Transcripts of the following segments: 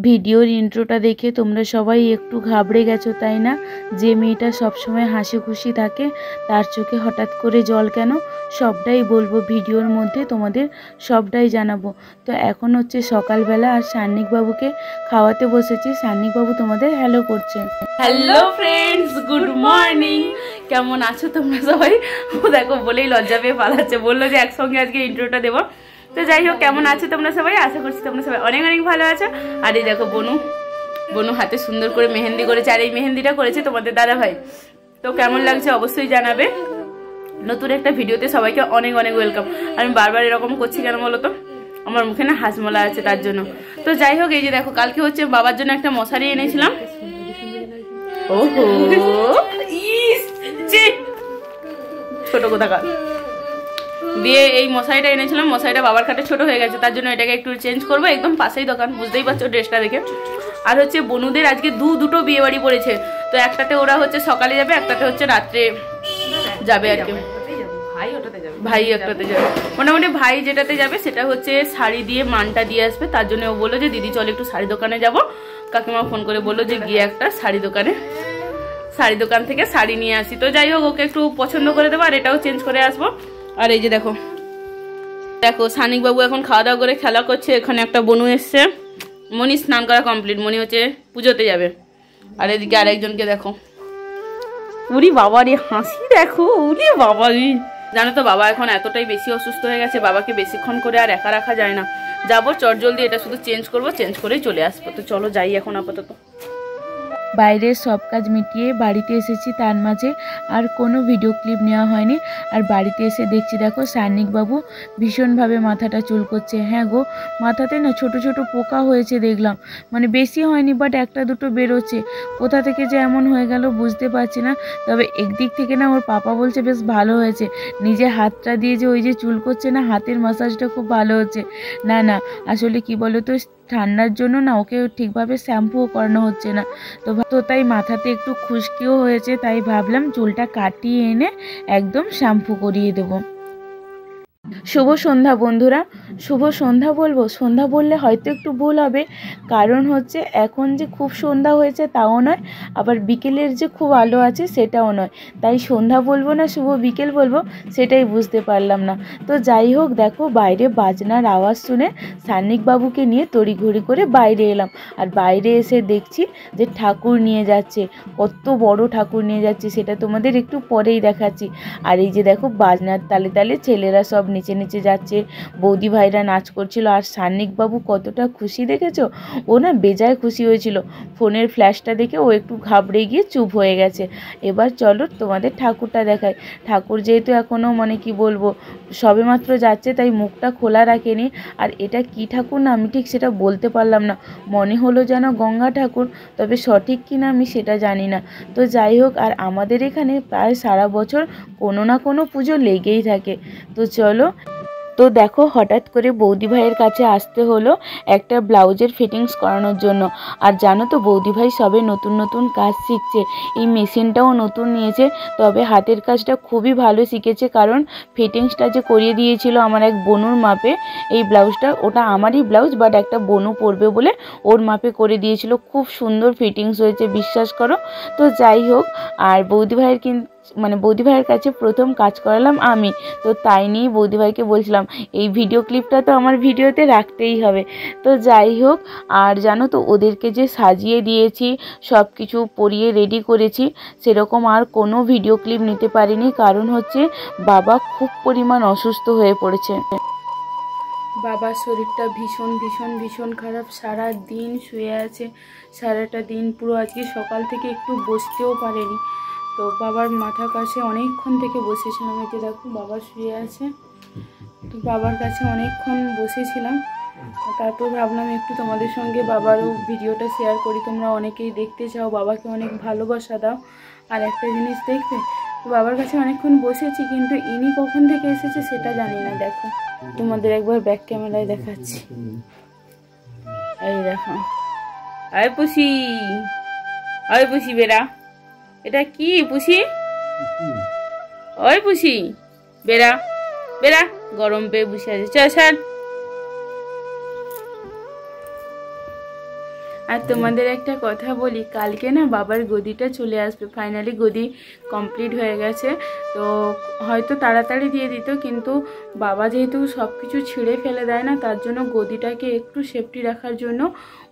ভিডিওর ইন্ট্রোটা দেখে তোমরা সবাই একটু ঘাবড়ে গেছো তাই না? যে মেয়েটা সবসময় হাসি খুশি থাকে তার চোখে হঠাৎ করে জল কেন? সবটাই বলবো ভিডিওর মধ্যে, তোমাদের সবটাই জানাবো। তো এখন হচ্ছে সকালবেলা আর সান্নিকবাবুকে খাওয়াতে বসেছি। সান্নিকবাবু তোমাদের হ্যালো করছে। Hello friends, good morning. কেমন আছো তোমরা সবাই? দেখো বলেই লজ্জা পেয়ে পালাচ্ছে, বললো যে একসঙ্গে আজকে ইন্ট্রোটা দেবো। তো যাই হোক, কেমন আছো তোমরা সবাই? আশা করছি তোমরা সবাই অনেক অনেক ভালো আছো। আর এই দেখো বনু হাতে সুন্দর করে মেহেন্দি করেছে, আর এই মেহেন্দিটা করেছে তোমাদের দাদা ভাই। তো কেমন লাগছে অবশ্যই জানাবে। নতুন একটা ভিডিওতে সবাইকে অনেক অনেক ওয়েলকাম। আমি বারবার এরকম করছি কেন বলো তো? আমার মুখে না হাসমলা আছে তার জন্য। তো যাই হোক, এই যে দেখো কালকে হচ্ছে বাবার জন্য একটা মশারি এনেছিলাম। ওহো, ছোট কোথাকার দিয়ে এই মশারিটা এনেছিলাম। মশারিটা বাবার খাটে ছোট হয়ে গেছে, তার জন্য এটাকে একটু চেঞ্জ করবো। একদম পাশেই দোকান, বুঝতেই পারছো ড্রেসটা দেখে। আর হচ্ছে বনুদের আজকে দুটো বিয়ে বাড়ি পড়েছে। তো একটাতে ওরা হচ্ছে সকালে যাবে, একটাতে হচ্ছে রাত্রে যাবে আর কি। ভাই একটাতে যাবে, মোটামুটি ভাই যেটাতে যাবে সেটা হচ্ছে শাড়ি দিয়ে মানটা দিয়ে আসবে। তার জন্য ও বললো যে দিদি চল একটু শাড়ি দোকানে যাবো। কাকিমা ফোন করে বললো যে গিয়ে একটা শাড়ি দোকান থেকে শাড়ি নিয়ে আসি। তো যাই হোক, ওকে একটু পছন্দ করে দেবো আর এটাও চেঞ্জ করে আসবো। আর এই যে দেখো সানিকবাবু এখন খাওয়া দাওয়া করে খেলা করছে। এখানে একটা বনু এসছে। মনি স্নান করা কমপ্লিট, মনি হচ্ছে পুজোতে যাবে। আর এদিকে আরেকজনকে দেখো, উরি বাবারি হাসি দেখো, উরি বাবারি। জানো তো বাবা এখন এতটাই বেশি অসুস্থ হয়ে গেছে, বাবাকে বেশিক্ষণ করে আর একা রাখা যায় না। যাবো চটজলদি, এটা শুধু চেঞ্জ করবো, চেঞ্জ করেই চলে আসবো। তো চলো যাই এখন আপাতত। বাইরের সব কাজ মিটিয়ে বাড়িতে এসেছি, তার মাঝে আর কোনো ভিডিও ক্লিপ নেওয়া হয়নি। আর বাড়িতে এসে দেখছি দেখো সান্নিকবাবু ভীষণভাবে মাথাটা চুল করছে। হ্যাঁ গো, মাথাতে না ছোট ছোট পোকা হয়েছে দেখলাম, মানে বেশি হয়নি বাট একটা দুটো বেরোচ্ছে। কোথা থেকে যে এমন হয়ে গেল বুঝতে পারছি না। তবে একদিক থেকে না ওর পাপা বলছে বেশ ভালো হয়েছে, নিজে হাতটা দিয়ে যে ওই যে চুল করছে না, হাতের মাসাজটা খুব ভালো হচ্ছে। না আসলে কি বলো তো, ঠান্ডার জন্য না ওকে ঠিকভাবে শ্যাম্পুও করানো হচ্ছে না। তো তাই মাথাতে একটু খুশকিও হয়েছে, তাই ভাবলাম চুলটা কাটিয়ে এনে একদম শ্যাম্পু করিয়ে দেবো। শুভ সন্ধ্যা বন্ধুরা। শুভ সন্ধ্যা বলবো, সন্ধ্যা বললে হয়তো একটু ভুল হবে, কারণ হচ্ছে এখন যে খুব সন্ধ্যা হয়েছে তাও নয়, আবার বিকেলের যে খুব আলো আছে সেটাও নয়। তাই সন্ধ্যা বলবো না শুভ বিকেল বলবো সেটাই বুঝতে পারলাম না। তো যাই হোক, দেখো বাইরে বাজনার আওয়াজ শুনে সান্নিকবাবুকে নিয়ে তড়িঘড়ি করে বাইরে এলাম। আর বাইরে এসে দেখছি যে ঠাকুর নিয়ে যাচ্ছে, কত বড় ঠাকুর নিয়ে যাচ্ছে সেটা তোমাদের একটু পরেই দেখাচ্ছি। আর এই যে দেখো বাজনার তালে তালে ছেলেরা সব নিচে নিচে যাচ্ছে, বৌদি ভাইরা নাচ করছিল। আর সান্নিকবাবু কতটা খুশি দেখেছো? ও না বেজায় খুশি হয়েছিল। ফোনের ফ্ল্যাশটা দেখে ও একটু ঘাবড়ে গিয়ে চুপ হয়ে গেছে। এবার চলো তোমাদের ঠাকুরটা দেখাই। ঠাকুর যেহেতু এখনও মানে কি বলবো সবেমাত্র যাচ্ছে, তাই মুখটা খোলা রাখেনি। আর এটা কি ঠাকুর না আমি ঠিক সেটা বলতে পারলাম না, মনে হলো যেন গঙ্গা ঠাকুর, তবে সঠিক কি না আমি সেটা জানি না। তো যাই হোক, আর আমাদের এখানে প্রায় সারা বছর কোনো না কোনো পুজো লেগেই থাকে। তো চলো। তো দেখো হঠাৎ করে বৌদি ভাইয়ের কাছে আসতে হলো একটা ব্লাউজের ফিটিংস করানোর জন্য। আর জানো তো বৌদি ভাই সবে নতুন নতুন কাজ শিখছে, এই মেশিনটাও নতুন নিয়েছে, তবে হাতের কাজটা খুবই ভালো শিখেছে। কারণ ফিটিংসটা যে করিয়ে দিয়েছিল আমার এক বনুর মাপে, এই ব্লাউজটা ওটা আমারই ব্লাউজ বাট একটা বনু পরবে বলে ওর মাপে করে দিয়েছিল। খুব সুন্দর ফিটিংস হয়েছে, বিশ্বাস করো। তো যাই হোক, আর বৌদি ভাইয়ের বৌদি ভাইয়ের কাছে প্রথম কাজ করালাম আমি। তো তাই নিয়ে বৌদি ভাইকে বলছিলাম এই ভিডিও ক্লিপটা তো আমার ভিডিওতে রাখতেই হবে। তো যাই হোক, আর জানো তো ওদেরকে যে সাজিয়ে দিয়েছি, সব কিছু পরিয়ে রেডি করেছি, সেরকম আর কোনো ভিডিও ক্লিপ নিতে পারিনি, কারণ হচ্ছে বাবা খুব পরিমাণ অসুস্থ হয়ে পড়েছে। বাবার শরীরটা ভীষণ ভীষণ ভীষণ খারাপ, সারা দিন শুয়ে আছে, সারাটা দিন পুরো আজকে সকাল থেকে একটু বসতেও পারেনি। তো বাবার মাথার কাছে অনেকক্ষণ থেকে বসেছিলাম। এই যে দেখো বাবা শুয়ে আছে, তো বাবার কাছে অনেকক্ষণ বসেছিলাম। তারপর ভাবলাম একটু তোমাদের সঙ্গে বাবারও ভিডিওটা শেয়ার করি। তোমরা অনেকেই দেখতে চাও, বাবাকে অনেক ভালোবাসা দাও। আর একটা জিনিস দেখবে, বাবার কাছে অনেকক্ষণ বসেছি কিন্তু ইনি কখন থেকে এসেছে সেটা জানি না। দেখো তোমাদের একবার ব্যাক ক্যামেরায় দেখাচ্ছি, এই দেখো। আয় পুষি, আয় পুষি বেরা, এটা কি পুষি? ওই পুষি বেরা বেরা, গরম পেয়ে বসে আছে। চল। আর তোমাদের একটা কথা বলি, কালকে না বাবার গদিটা চলে আসবে, ফাইনালি গদি কমপ্লিট হয়ে গেছে। তো হয়তো তাড়াতাড়ি দিয়ে দিত, কিন্তু বাবা যেহেতু সব কিছু ছিঁড়ে ফেলে দেয় না, তার জন্য গদিটাকে একটু সেফটি রাখার জন্য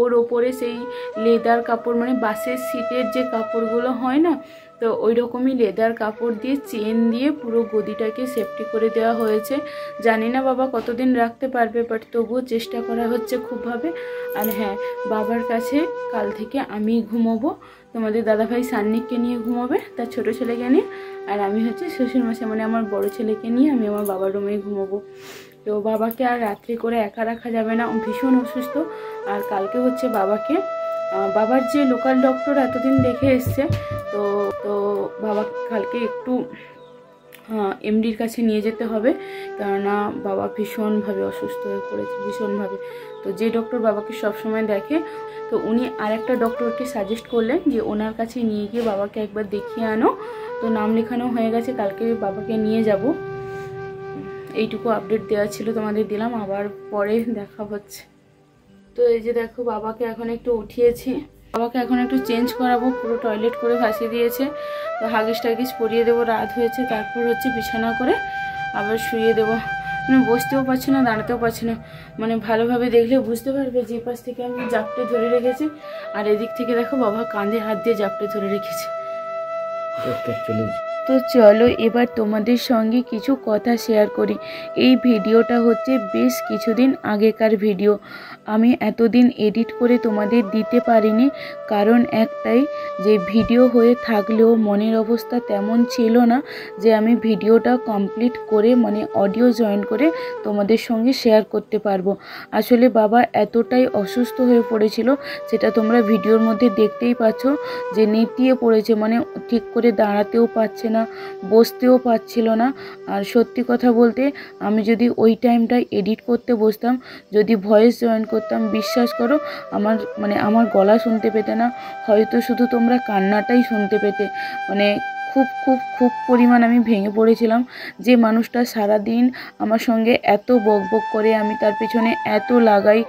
ওর ওপরে সেই লেদার কাপড়, মানে বাসের সিটের যে কাপড়গুলো হয় না, তো ওই রকমই লেদার কাপড় দিয়ে চেন দিয়ে পুরো গদিটাকে সেফটি করে দেওয়া হয়েছে। জানি না বাবা কতদিন রাখতে পারবে, বাট তবুও চেষ্টা করা হচ্ছে খুবভাবে। আর হ্যাঁ, বাবার কাছে কাল থেকে আমি ঘুমোবো, তোমাদের দাদাভাই সান্নিককে নিয়ে ঘুমোবে, তার ছোট ছেলেকে নিয়ে, আর আমি হচ্ছে শ্বশুরমশাই মানে আমার বড় ছেলেকে নিয়ে আমি আমার বাবার রুমেই ঘুমোবো। তো বাবাকে আর রাত্রি করে একা রাখা যাবে না, ভীষণ অসুস্থ। আর কালকে হচ্ছে বাবার যে লোকাল ডক্টর এতদিন দেখে এসছে, তো তো বাবা কালকে একটু এমডির কাছে নিয়ে যেতে হবে, কেননা বাবা ভীষণভাবে অসুস্থ হয়ে পড়েছে, ভীষণভাবে। তো যে ডক্টর বাবাকে সবসময় দেখে, তো উনি আরেকটা ডক্টরকে সাজেস্ট করলেন যে ওনার কাছে নিয়ে গিয়ে বাবাকে একবার দেখিয়ে আনো। তো নাম লেখানো হয়ে গেছে, কালকে বাবাকে নিয়ে যাব। এইটুকু আপডেট দেওয়া ছিল, তোমাদের দিলাম, আবার পরে দেখা হচ্ছে। তো এই যে দেখো বাবাকে এখন একটু উঠিয়েছি, বাবাকে এখন একটু চেঞ্জ করাবো, পুরো টয়লেট করে ভাসিয়ে দিয়েছে। তো হাগিস টাগিস পরিয়ে দেবো, রাত হয়েছে। তারপর হচ্ছে বিছানা করে আবার শুয়ে দেবো। মানে বসতেও পারছি না, দাঁড়াতেও পারছি না, মানে ভালোভাবে দেখলে বুঝতে পারবে যে পাশ থেকে আমি জাপটে ধরে রেখেছি, আর এদিক থেকে দেখো বাবা কাঁধে হাত দিয়ে জাপটে ধরে রেখেছি। তো চলো এবার তোমাদের সঙ্গে কিছু কথা শেয়ার করি। এই ভিডিওটা হচ্ছে বেশ কিছুদিন আগেকার ভিডিও, আমি এতদিন এডিট করে তোমাদের দিতে পারিনি, কারণ একটাই, যে ভিডিও হয়ে থাকলেও মনের অবস্থা তেমন ছিল না যে আমি ভিডিওটা কমপ্লিট করে মানে অডিও জয়েন করে তোমাদের সঙ্গে শেয়ার করতে পারবো। আসলে বাবা এতটাই অসুস্থ হয়ে পড়েছিল, সেটা তোমরা ভিডিওর মধ্যে দেখতেই পাচ্ছ, যে নেতিয়ে পড়েছে, মানে ঠিক করে দাঁড়াতেও পারছে না, বসতেও পারছিল না। আর সত্যি কথা বলতে, আমি যদি ওই টাইমটায় এডিট করতে বসতাম, যদি ভয়েস জয়েন করতাম, বিশ্বাস করো আমার গলা শুনতে পেতে না, হয়তো শুধু তোমরা কান্নাটাই শুনতে পেতে। মানে খুব খুব খুব পরিমাণ আমি ভেঙে পড়েছিলাম। যে মানুষটা সারা দিন আমার সঙ্গে এত বকবক করে, আমি তার পেছনে এত লাগাই,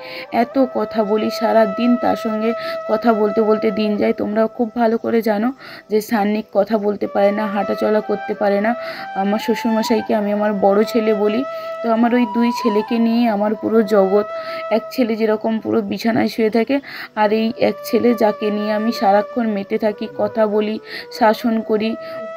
এত কথা বলি, সারা দিন তার সঙ্গে কথা বলতে বলতে দিন যায়। তোমরা খুব ভালো করে জানো যে সান্নিক কথা বলতে পারে না, হাঁটাচলা করতে পারে না। আমার শ্বশুরমশাইকে আমি আমার বড় ছেলে বলি। তো আমার ওই দুই ছেলেকে নিয়ে আমার পুরো জগৎ। এক ছেলে যেরকম পুরো বিছানায় শুয়ে থাকে, আর এই এক ছেলে যাকে নিয়ে আমি সারাক্ষণ মেতে থাকি, কথা বলি, শাসন করি,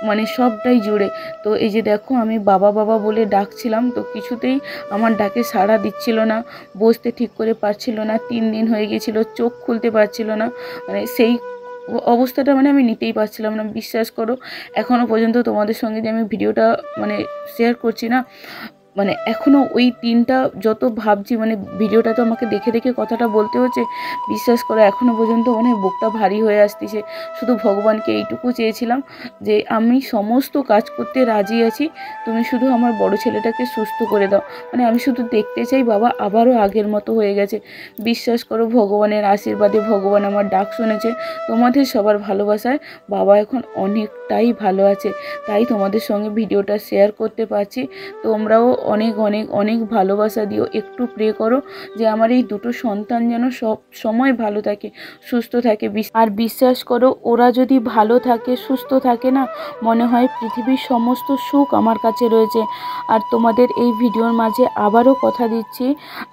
মানে সবটাই জুড়ে। তো এই যে দেখো আমি বাবা বাবা বলে ডাকছিলাম, তো কিছুতেই আমার ডাকে সাড়া দিচ্ছিল না, বসতে ঠিক করে পারছিল না, 3 দিন হয়ে গেছিলো, চোখ খুলতে পারছিল না। মানে সেই অবস্থাটা মানে আমি নিতেই পারছিলাম না। বিশ্বাস করো, এখনও পর্যন্ত তোমাদের সঙ্গে যে আমি ভিডিওটা মানে শেয়ার করছি না, মানে এখনও ওই দিনটা যত ভাবছি, মানে ভিডিওটা তো আমাকে দেখে দেখে কথাটা বলতে হচ্ছে, বিশ্বাস করো এখনও পর্যন্ত মানে বুকটা ভারী হয়ে আসতেছে। শুধু ভগবানকে এইটুকু চেয়েছিলাম যে আমি সমস্ত কাজ করতে রাজি আছি, তুমি শুধু আমার বড় ছেলেটাকে সুস্থ করে দাও। মানে আমি শুধু দেখতে চাই বাবা আবারও আগের মতো হয়ে গেছে। বিশ্বাস করো ভগবানের আশীর্বাদে ভগবান আমার ডাক শুনেছে, তোমাদের সবার ভালোবাসায় বাবা এখন অনেকটাই ভালো আছে। তাই তোমাদের সঙ্গে ভিডিওটা শেয়ার করতে পারছি। তোমরাও অনেক অনেক অনেক ভালোবাসা দিও, একটু প্রে করো যে আমার এই দুটো সন্তান যেন সব সময় ভালো থাকে, সুস্থ থাকে। আর বিশ্বাস করো, ওরা যদি ভালো থাকে, সুস্থ থাকে না, মনে হয় পৃথিবীর সমস্ত সুখ আমার কাছে রয়েছে। আর তোমাদের এই ভিডিওর মাঝে আবারও কথা দিচ্ছি,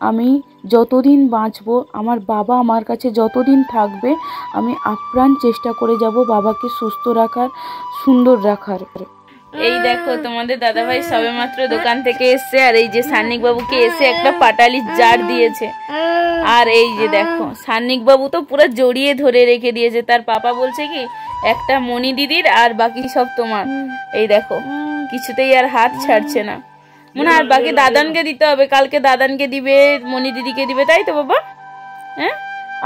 আমি যতদিন বাঁচবো, আমার বাবা আমার কাছে যতদিন থাকবে, আমি আপ্রাণ চেষ্টা করে যাব বাবাকে সুস্থ রাখার, সুন্দর রাখার। এই দেখো তোমাদের দাদাভাই সবেমাত্র দোকান থেকে এসছে, আর এই যে সান্নিক বাবুকে এসে একটা পাটালির জার দিয়েছে। আর এই যে দেখো সান্নিক বাবু তো পুরো জড়িয়ে ধরে রেখে দিয়েছে। তার পাপা বলছে কি, একটা মণি দিদির আর বাকি সব তোমার। এই দেখো কিছুতেই আর হাত ছাড়ছে না, মনে আর বাকি দাদানকে দিতে হবে, কালকে দাদানকে দিবে, মণি দিদিকে দিবে, তাই তো বাবা? হ্যাঁ।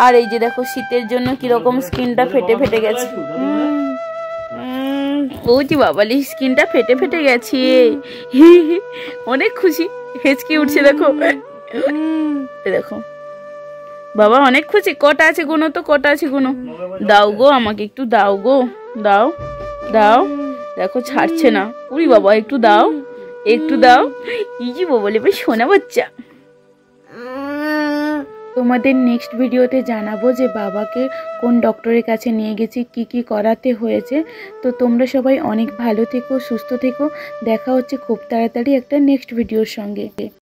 আর এই যে দেখো শীতের জন্য কিরকম স্কিনটা ফেটে ফেটে গেছে। বলছি বাবালি স্কিনটা ফেটে ফেটে গেছে, অনেক খুশি, হেঁচকি উঠছে দেখো। দেখো বাবা অনেক খুশি। কটা আছে গুনো তো, কটা আছে গুনো। দাও গো আমাকে একটু, দাও গো, দাও দাও। দেখো ছাড়ছে না। উরি বাবা একটু দাও, একটু দাও। এই যে বাবালি ভাই সোনা বাচ্চা। তোমাদের নেক্সট ভিডিওতে জানাবো যে বাবাকে কোন ডক্টরের কাছে নিয়ে গেছি, কি কি করাতে হয়েছে। তো তোমরা সবাই অনেক ভালো থেকো, সুস্থ থেকো। দেখা হচ্ছে খুব তাড়াতাড়ি একটা নেক্সট ভিডিওর সঙ্গে।